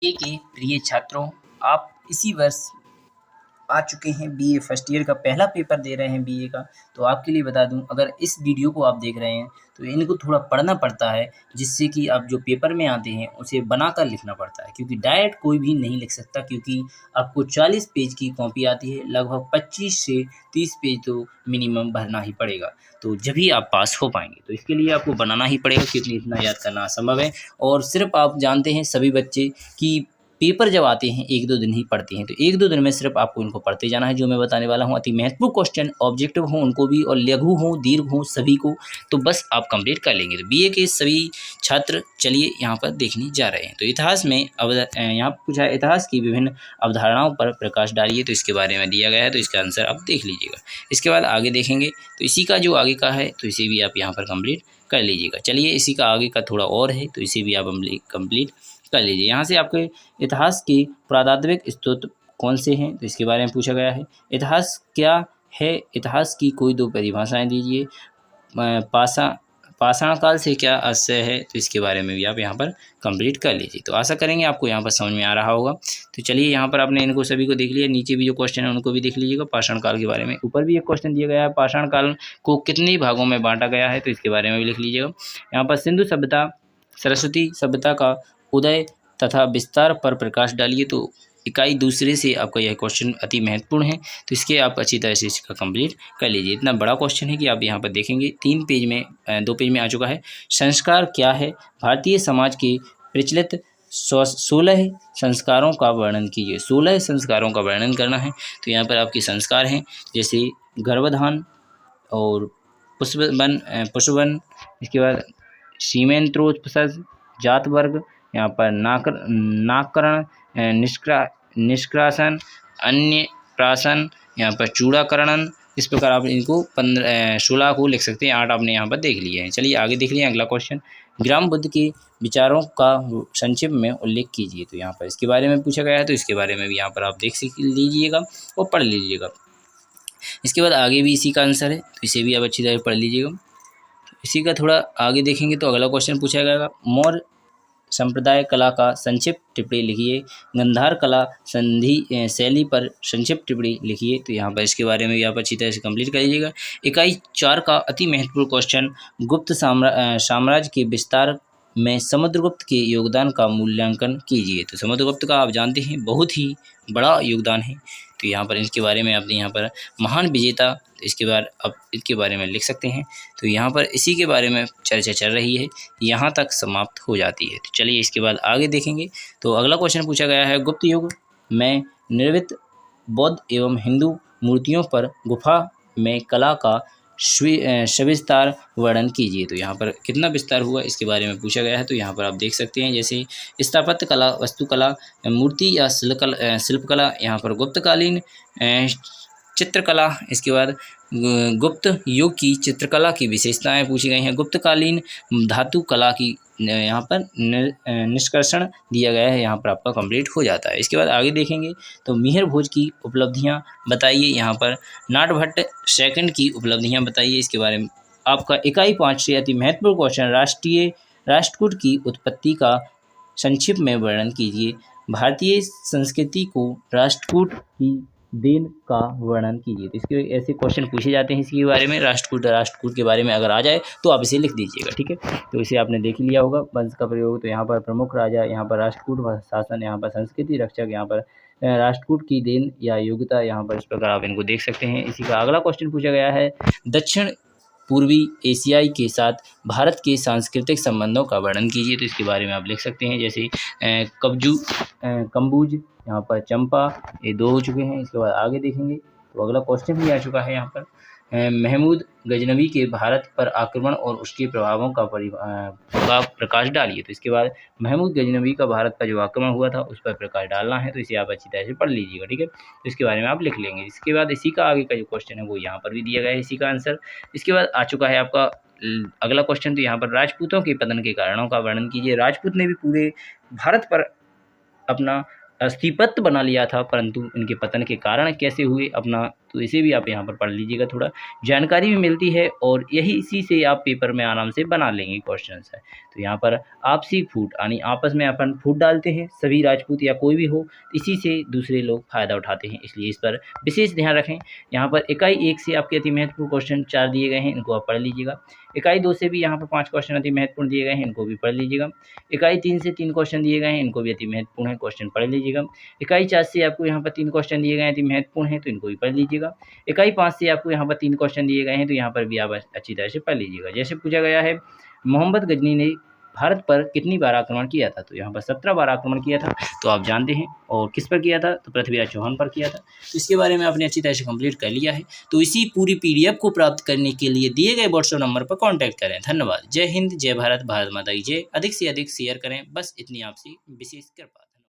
के प्रिय छात्रों, आप इसी वर्ष आ चुके हैं बीए फर्स्ट ईयर का पहला पेपर दे रहे हैं बीए का। तो आपके लिए बता दूं, अगर इस वीडियो को आप देख रहे हैं तो इनको थोड़ा पढ़ना पड़ता है, जिससे कि आप जो पेपर में आते हैं उसे बनाकर लिखना पड़ता है, क्योंकि डायरेक्ट कोई भी नहीं लिख सकता। क्योंकि आपको 40 पेज की कॉपी आती है, लगभग 25 से 30 पेज तो मिनिमम भरना ही पड़ेगा, तो जब ही आप पास हो पाएंगे। तो इसके लिए आपको बनाना ही पड़ेगा, क्योंकि इतना याद करना असंभव है। और सिर्फ आप जानते हैं सभी बच्चे कि पेपर जब आते हैं 1-2 दिन ही पढ़ते हैं, तो 1-2 दिन में सिर्फ आपको इनको पढ़ते जाना है। जो मैं बताने वाला हूँ अति महत्वपूर्ण क्वेश्चन, ऑब्जेक्टिव हों उनको भी, और लघु हों दीर्घ हों सभी को, तो बस आप कंप्लीट कर लेंगे। तो बीए के सभी छात्र चलिए यहाँ पर देखने जा रहे हैं। तो इतिहास में यहाँ पूछा है, इतिहास की विभिन्न अवधारणाओं पर प्रकाश डालिए। तो इसके बारे में दिया गया है, तो इसका आंसर आप देख लीजिएगा। इसके बाद आगे देखेंगे, तो इसी का जो आगे का है तो इसे भी आप यहाँ पर कंप्लीट कर लीजिएगा। चलिए इसी का आगे का थोड़ा और है, तो इसे भी आप कंप्लीट कर लीजिए। यहाँ से आपके इतिहास के पुरातात्विक स्रोत कौन से हैं, तो इसके बारे में पूछा गया है। इतिहास क्या है, इतिहास की कोई 2 परिभाषाएं दीजिए। पाषाण काल से क्या आशय है, तो इसके बारे में भी आप यहाँ पर कंप्लीट कर लीजिए। तो आशा करेंगे आपको यहाँ पर समझ में आ रहा होगा। तो चलिए यहाँ पर आपने इनको सभी को देख लिया, नीचे भी जो क्वेश्चन है उनको भी देख लीजिएगा। पाषाण काल के बारे में ऊपर भी एक क्वेश्चन दिया गया है, पाषाण काल को कितने भागों में बांटा गया है, तो इसके बारे में भी लिख लीजिएगा। यहाँ पर सिंधु सभ्यता, सरस्वती सभ्यता का उदय तथा विस्तार पर प्रकाश डालिए। तो इकाई दूसरे से आपका यह क्वेश्चन अति महत्वपूर्ण है, तो इसके आप अच्छी तरह से इसका कंप्लीट कर लीजिए। इतना बड़ा क्वेश्चन है कि आप यहाँ पर देखेंगे 2 पेज में आ चुका है। संस्कार क्या है, भारतीय समाज के प्रचलित 16 संस्कारों का वर्णन कीजिए। 16 संस्कारों का वर्णन करना है। तो यहाँ पर आपके संस्कार हैं, जैसे गर्भधान और पुष्पवन, इसके बाद सीमेंत्रोत्सर्ग, जात वर्ग, यहाँ पर नाकरण, निष्क्रासन, अन्य प्राशन, यहाँ पर चूड़ाकरणन। इस प्रकार आप इनको 16 को लिख सकते हैं। 8 आपने यहाँ पर देख लिए हैं। चलिए आगे देख लिए अगला क्वेश्चन, ग्राम बुद्ध के विचारों का संक्षिप्त में उल्लेख कीजिए। तो यहाँ पर इसके बारे में पूछा गया है, तो इसके बारे में भी यहाँ पर आप देख लीजिएगा और पढ़ लीजिएगा। इसके बाद आगे भी इसी का आंसर है, तो इसे भी आप अच्छी तरह पढ़ लीजिएगा। इसी का थोड़ा आगे देखेंगे तो अगला क्वेश्चन पूछा गया, मौर्य संप्रदाय कला का संक्षिप्त टिप्पणी लिखिए। गंधार कला संधि शैली पर संक्षिप्त टिप्पणी लिखिए। तो यहाँ पर इसके बारे में भी आप अच्छी तरह से कंप्लीट कर लीजिएगा। इकाई 4 का अति महत्वपूर्ण क्वेश्चन, गुप्त साम्राज्य के विस्तार में समुद्रगुप्त के योगदान का मूल्यांकन कीजिए। तो समुद्रगुप्त का आप जानते हैं बहुत ही बड़ा योगदान है, तो यहाँ पर इसके बारे में आपने यहाँ पर महान विजेता, तो इसके बाद आप इसके बारे में लिख सकते हैं। तो यहाँ पर इसी के बारे में चर्चा चल रही है, यहाँ तक समाप्त हो जाती है। तो चलिए इसके बाद आगे देखेंगे। तो अगला क्वेश्चन पूछा गया है, गुप्त युग में निर्मित बौद्ध एवं हिंदू मूर्तियों पर गुफा में कला का सविस्तार वर्णन कीजिए। तो यहाँ पर कितना विस्तार हुआ इसके बारे में पूछा गया है। तो यहाँ पर आप देख सकते हैं, जैसे स्थापत्य कला, वास्तुकला, मूर्ति या शिल्पकला, यहाँ पर गुप्तकालीन चित्रकला, इसके बाद गुप्त युग की चित्रकला की विशेषताएं पूछी गई हैं। गुप्तकालीन धातु कला की यहाँ पर निष्कर्षण दिया गया है, यहाँ पर आपका कंप्लीट हो जाता है। इसके बाद आगे देखेंगे तो मिहिर भोज की उपलब्धियाँ बताइए। यहाँ पर नाटभट्ट सेकंड की उपलब्धियाँ बताइए। इसके बारे में आपका इकाई 5 से अति महत्वपूर्ण क्वेश्चन, राष्ट्रकूट की उत्पत्ति का संक्षिप्त में वर्णन कीजिए। भारतीय संस्कृति को राष्ट्रकूट की देन का वर्णन कीजिए। तो इसके ऐसे क्वेश्चन पूछे जाते हैं इसके बारे में। राष्ट्रकूट के बारे में अगर आ जाए तो आप इसे लिख दीजिएगा, ठीक है। तो इसे आपने देख लिया होगा, वंश का प्रयोग। तो यहाँ पर प्रमुख राजा, यहाँ पर राष्ट्रकूट शासन, यहाँ पर संस्कृति रक्षक, यहाँ पर राष्ट्रकूट की देन या योग्यता, यहाँ पर इस प्रकार आप इनको देख सकते हैं। इसी का अगला क्वेश्चन पूछा गया है, दक्षिण पूर्वी एशियाई के साथ भारत के सांस्कृतिक संबंधों का वर्णन कीजिए। तो इसके बारे में आप लिख सकते हैं, जैसे कम्बुज, यहाँ पर चंपा, ये 2 हो चुके हैं। इसके बाद आगे देखेंगे तो अगला क्वेश्चन भी आ चुका है। यहाँ पर महमूद गजनवी के भारत पर आक्रमण और उसके प्रभावों का प्रकाश डालिए। तो इसके बाद महमूद गजनवी का भारत पर जो आक्रमण हुआ था उस पर प्रकाश डालना है, तो इसे आप अच्छी तरह से पढ़ लीजिएगा, ठीक है। तो इसके बारे में आप लिख लेंगे। इसके बाद इसी का आगे का जो क्वेश्चन है वो यहाँ पर भी दिया गया है, इसी का आंसर। इसके बाद आ चुका है आपका अगला क्वेश्चन, तो यहाँ पर राजपूतों के पतन के कारणों का वर्णन कीजिए। राजपूत ने भी पूरे भारत पर अपना अस्थिपत बना लिया था, परंतु इनके पतन के कारण कैसे हुए अपना, तो इसे भी आप यहाँ पर पढ़ लीजिएगा, थोड़ा जानकारी भी मिलती है और यही इसी से आप पेपर में आराम से बना लेंगे क्वेश्चंस है। तो यहाँ पर आपसी फूट यानी आपस में अपन फूट डालते हैं, सभी राजपूत या कोई भी हो, इसी से दूसरे लोग फ़ायदा उठाते हैं, इसलिए इस पर विशेष ध्यान रखें। यहाँ पर इकाई 1 से आपके अति महत्वपूर्ण क्वेश्चन 4 दिए गए हैं, इनको आप पढ़ लीजिएगा। इकाई 2 से भी यहाँ पर 5 क्वेश्चन अति महत्वपूर्ण दिए गए हैं, इनको भी पढ़ लीजिएगा। इकाई 3 से 3 क्वेश्चन दिए गए हैं, इनको भी अति महत्वपूर्ण है, क्वेश्चन पढ़ लीजिएगा। इकाई 4 से आपको यहाँ पर 3 क्वेश्चन दिए गए हैं, अति महत्वपूर्ण है, तो इनको भी पढ़ लीजिएगा। इकाई 5 से आपको यहाँ पर 3 क्वेश्चन दिए गए हैं, तो यहाँ पर भी आप अच्छी तरह से पढ़ लीजिएगा। जैसे पूछा गया है, मोहम्मद गजनी ने भारत पर कितनी बार आक्रमण किया था, तो यहाँ पर 17 बार आक्रमण किया था, तो आप जानते हैं। और किस पर किया था, तो पृथ्वीराज चौहान पर किया था। तो इसके बारे में आपने अच्छी तरह से कंप्लीट कर लिया है। तो इसी पूरी PDF को प्राप्त करने के लिए दिए गए व्हाट्सएप नंबर पर कॉन्टैक्ट करें। धन्यवाद। जय हिंद, जय भारत, भारत माता की जय। अधिक से अधिक शेयर करें, बस इतनी आपसे विशेष कृपा।